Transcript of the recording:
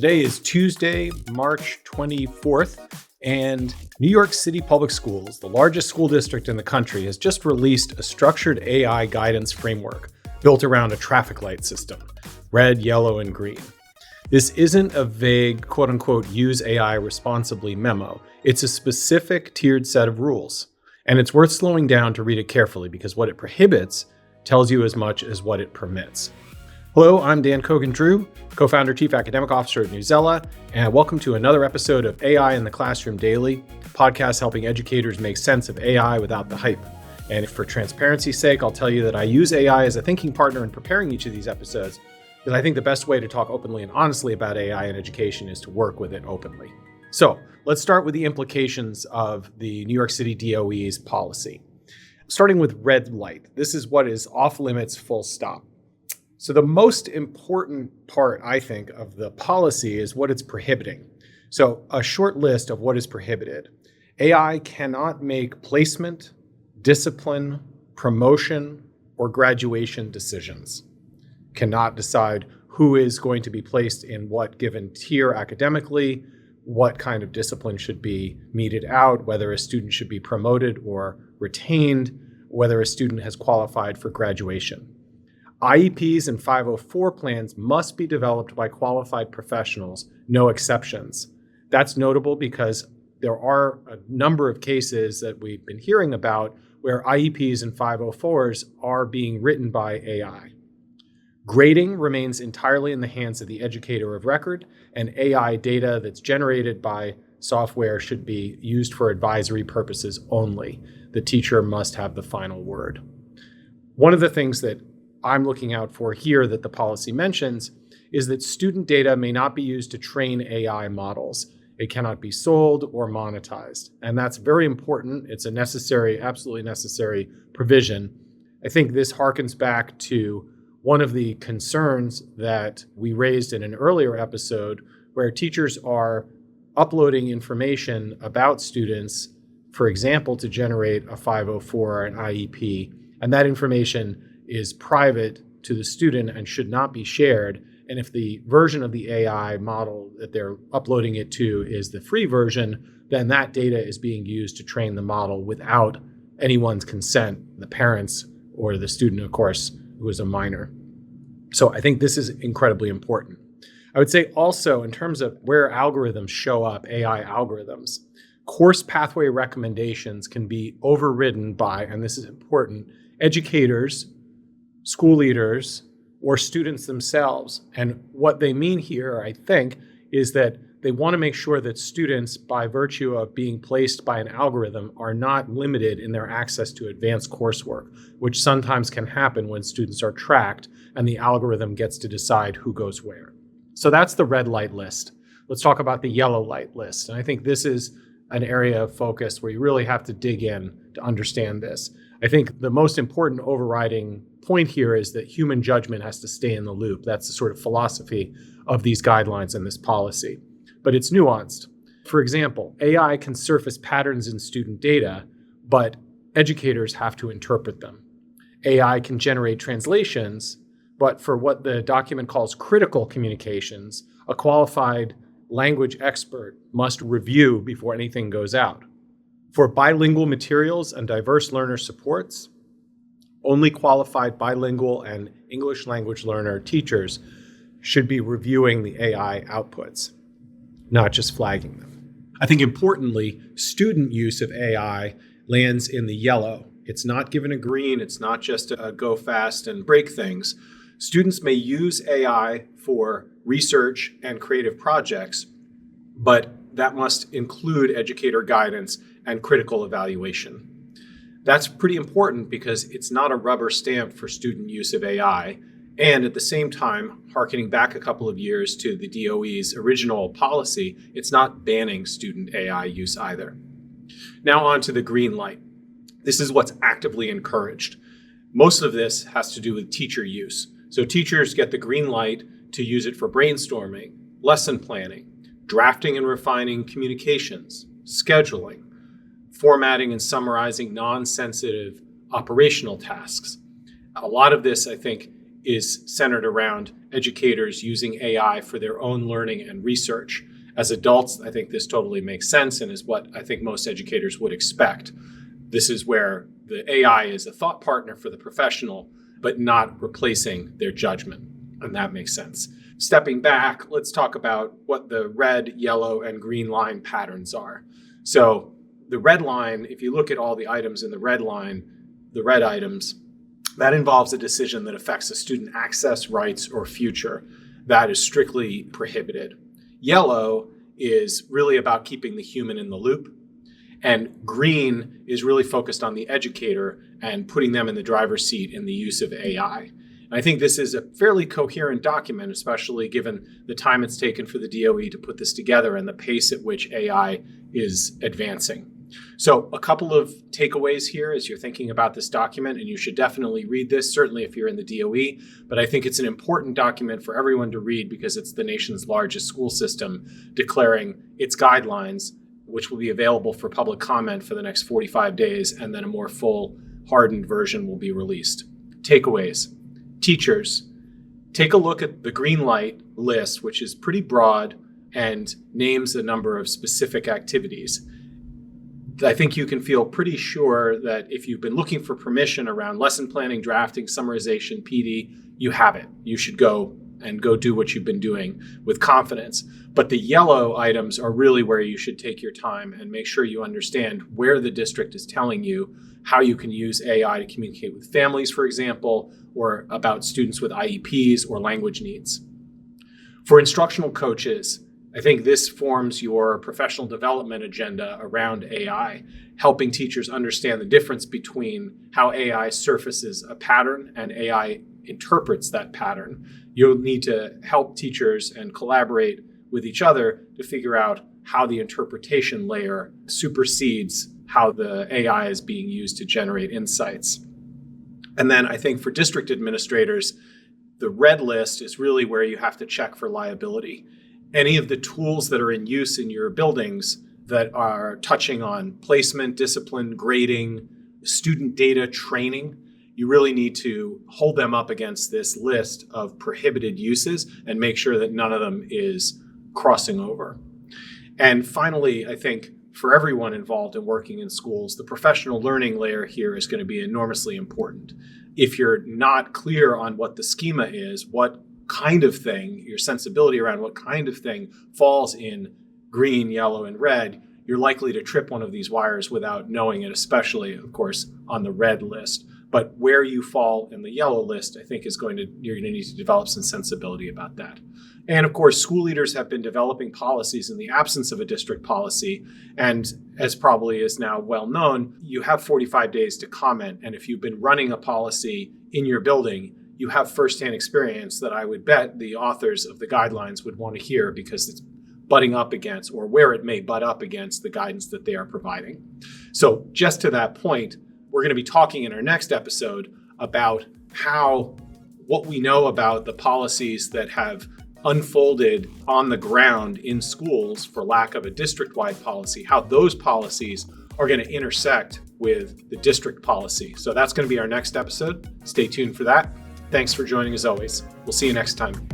Today is Tuesday, March 24th, and New York City Public Schools, the largest school district in the country, has just released a structured AI guidance framework built around a traffic light system, red, yellow, and green. This isn't a vague, quote-unquote, use AI responsibly memo. It's a specific tiered set of rules. And it's worth slowing down to read it carefully because what it prohibits tells you as much as what it permits. Hello, I'm Dan Cogan-Drew, co-founder, chief academic officer at Newsela, and welcome to another episode of AI in the Classroom Daily, a podcast helping educators make sense of AI without the hype. And for transparency's sake, I'll tell you that I use AI as a thinking partner in preparing each of these episodes, because I think the best way to talk openly and honestly about AI in education is to work with it openly. So let's start with the implications of the New York City DOE's policy. Starting with red light, this is what is off limits, full stop. So the most important part, I think, of the policy is what it's prohibiting. So a short list of what is prohibited. AI cannot make placement, discipline, promotion, or graduation decisions. Cannot decide who is going to be placed in what given tier academically, what kind of discipline should be meted out, whether a student should be promoted or retained, whether a student has qualified for graduation. IEPs and 504 plans must be developed by qualified professionals, no exceptions. That's notable because there are a number of cases that we've been hearing about where IEPs and 504s are being written by AI. Grading remains entirely in the hands of the educator of record, and AI data that's generated by software should be used for advisory purposes only. The teacher must have the final word. One of the things that I'm looking out for here that the policy mentions is that student data may not be used to train AI models. It cannot be sold or monetized. And that's very important. It's a necessary, absolutely necessary provision. I think this harkens back to one of the concerns that we raised in an earlier episode where teachers are uploading information about students, for example, to generate a 504 or an IEP, and that information is private to the student and should not be shared. And if the version of the AI model that they're uploading it to is the free version, then that data is being used to train the model without anyone's consent, the parents or the student, of course, who is a minor. So I think this is incredibly important. I would say also in terms of where algorithms show up, AI algorithms, course pathway recommendations can be overridden by, and this is important, educators, school leaders, or students themselves. And what they mean here, I think, is that they want to make sure that students, by virtue of being placed by an algorithm, are not limited in their access to advanced coursework, which sometimes can happen when students are tracked and the algorithm gets to decide who goes where. So that's the red light list. Let's talk about the yellow light list. And I think this is an area of focus where you really have to dig in to understand this. I think the most important overriding point here is that human judgment has to stay in the loop. That's the sort of philosophy of these guidelines and this policy. But it's nuanced. For example, AI can surface patterns in student data, but educators have to interpret them. AI can generate translations, but for what the document calls critical communications, a qualified language expert must review before anything goes out. For bilingual materials and diverse learner supports, only qualified bilingual and English language learner teachers should be reviewing the AI outputs, not just flagging them. I think importantly, student use of AI lands in the yellow. It's not given a green. It's not just a go fast and break things. Students may use AI for research and creative projects, but that must include educator guidance and critical evaluation. That's pretty important because it's not a rubber stamp for student use of AI. And at the same time, hearkening back a couple of years to the DOE's original policy, it's not banning student AI use either. Now on to the green light. This is what's actively encouraged. Most of this has to do with teacher use. So teachers get the green light to use it for brainstorming, lesson planning, drafting and refining communications, scheduling, formatting and summarizing non-sensitive operational tasks. A lot of this, I think, is centered around educators using AI for their own learning and research. As adults, I think this totally makes sense and is what I think most educators would expect. This is where the AI is a thought partner for the professional, but not replacing their judgment. And that makes sense. Stepping back, let's talk about what the red, yellow, and green line patterns are. So the red line, if you look at all the items in the red line, the red items, that involves a decision that affects a student access, rights, or future. That is strictly prohibited. Yellow is really about keeping the human in the loop. And green is really focused on the educator and putting them in the driver's seat in the use of AI. And I think this is a fairly coherent document, especially given the time it's taken for the DOE to put this together and the pace at which AI is advancing. So a couple of takeaways here as you're thinking about this document, and you should definitely read this, certainly if you're in the DOE, but I think it's an important document for everyone to read because it's the nation's largest school system declaring its guidelines, which will be available for public comment for the next 45 days, and then a more full, hardened version will be released. Takeaways. Teachers, take a look at the green light list, which is pretty broad and names a number of specific activities. I think you can feel pretty sure that if you've been looking for permission around lesson planning, drafting, summarization, PD, you have it. You should go do what you've been doing with confidence. But the yellow items are really where you should take your time and make sure you understand where the district is telling you how you can use AI to communicate with families, for example, or about students with IEPs or language needs. For instructional coaches, I think this forms your professional development agenda around AI, helping teachers understand the difference between how AI surfaces a pattern and AI interprets that pattern. You'll need to help teachers and collaborate with each other to figure out how the interpretation layer supersedes how the AI is being used to generate insights. And then I think for district administrators, the red list is really where you have to check for liability. Any of the tools that are in use in your buildings that are touching on placement, discipline, grading, student data training, you really need to hold them up against this list of prohibited uses and make sure that none of them is crossing over. And finally, I think for everyone involved in working in schools, the professional learning layer here is going to be enormously important. If you're not clear on what the schema is, what kind of thing, your sensibility around what kind of thing falls in green, yellow, and red, you're likely to trip one of these wires without knowing it, especially, of course, on the red list. But where you fall in the yellow list, I think you're going to need to develop some sensibility about that. And of course, school leaders have been developing policies in the absence of a district policy. And as probably is now well known, you have 45 days to comment. And if you've been running a policy in your building, you have firsthand experience that I would bet the authors of the guidelines would want to hear because it's butting up against, or where it may butt up against, the guidance that they are providing. So just to that point, we're going to be talking in our next episode about what we know about the policies that have unfolded on the ground in schools for lack of a district-wide policy, how those policies are going to intersect with the district policy. So that's going to be our next episode. Stay tuned for that. Thanks for joining as always. We'll see you next time.